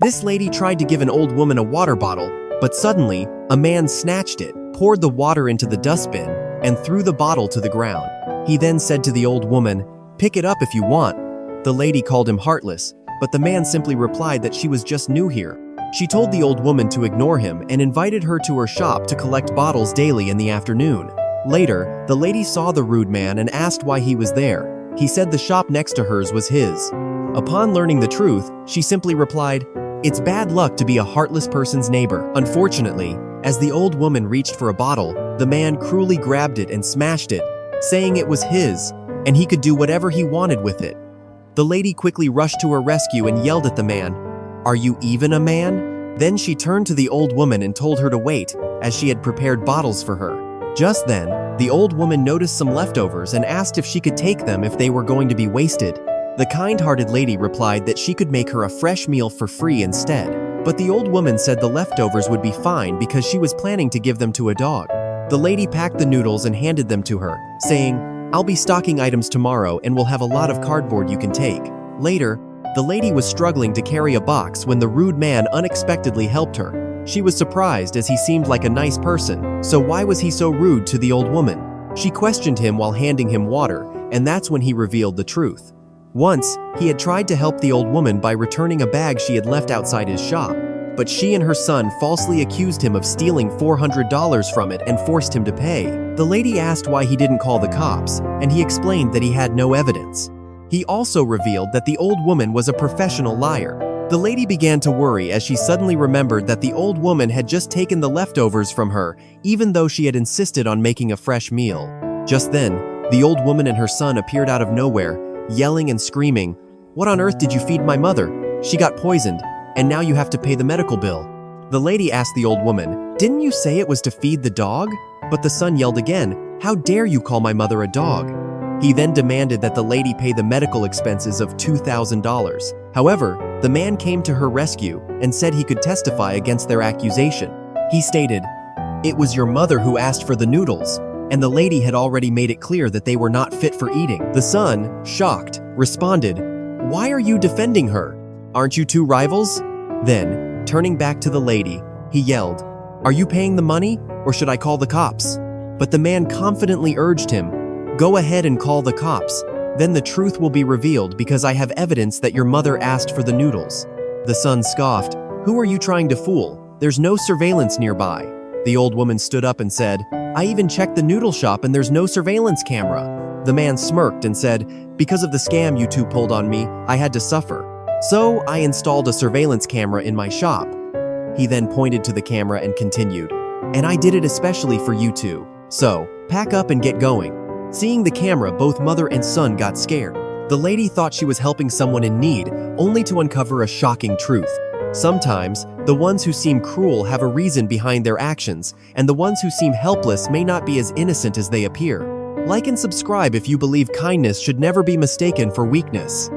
This lady tried to give an old woman a water bottle, but suddenly, a man snatched it, poured the water into the dustbin, and threw the bottle to the ground. He then said to the old woman, "Pick it up if you want." The lady called him heartless, but the man simply replied that she was just new here. She told the old woman to ignore him and invited her to her shop to collect bottles daily in the afternoon. Later, the lady saw the rude man and asked why he was there. He said the shop next to hers was his. Upon learning the truth, she simply replied, "It's bad luck to be a heartless person's neighbor." Unfortunately, as the old woman reached for a bottle, the man cruelly grabbed it and smashed it, saying it was his, and he could do whatever he wanted with it. The lady quickly rushed to her rescue and yelled at the man, "Are you even a man?" Then she turned to the old woman and told her to wait, as she had prepared bottles for her. Just then, the old woman noticed some leftovers and asked if she could take them if they were going to be wasted. The kind-hearted lady replied that she could make her a fresh meal for free instead. But the old woman said the leftovers would be fine because she was planning to give them to a dog. The lady packed the noodles and handed them to her, saying, "I'll be stocking items tomorrow and we'll have a lot of cardboard you can take." Later, the lady was struggling to carry a box when the rude man unexpectedly helped her. She was surprised as he seemed like a nice person, so why was he so rude to the old woman? She questioned him while handing him water, and that's when he revealed the truth. Once, he had tried to help the old woman by returning a bag she had left outside his shop, but she and her son falsely accused him of stealing $400 from it and forced him to pay. The lady asked why he didn't call the cops, and he explained that he had no evidence. He also revealed that the old woman was a professional liar. The lady began to worry as she suddenly remembered that the old woman had just taken the leftovers from her, even though she had insisted on making a fresh meal. Just then, the old woman and her son appeared out of nowhere, yelling and screaming, "What on earth did you feed my mother? She got poisoned, and now you have to pay the medical bill." The lady asked the old woman, "Didn't you say it was to feed the dog?" But the son yelled again, "How dare you call my mother a dog?" He then demanded that the lady pay the medical expenses of $2,000. However, the man came to her rescue and said he could testify against their accusation. He stated, "It was your mother who asked for the noodles, and the lady had already made it clear that they were not fit for eating." The son, shocked, responded, "Why are you defending her? Aren't you two rivals?" Then, turning back to the lady, he yelled, "Are you paying the money, or should I call the cops?" But the man confidently urged him, "Go ahead and call the cops. Then the truth will be revealed because I have evidence that your mother asked for the noodles." The son scoffed, "Who are you trying to fool? There's no surveillance nearby." The old woman stood up and said, "I even checked the noodle shop and there's no surveillance camera." The man smirked and said, "Because of the scam you two pulled on me, I had to suffer. So I installed a surveillance camera in my shop." He then pointed to the camera and continued, "And I did it especially for you two. So, pack up and get going." Seeing the camera, both mother and son got scared. The lady thought she was helping someone in need, only to uncover a shocking truth. Sometimes, the ones who seem cruel have a reason behind their actions, and the ones who seem helpless may not be as innocent as they appear. Like and subscribe if you believe kindness should never be mistaken for weakness.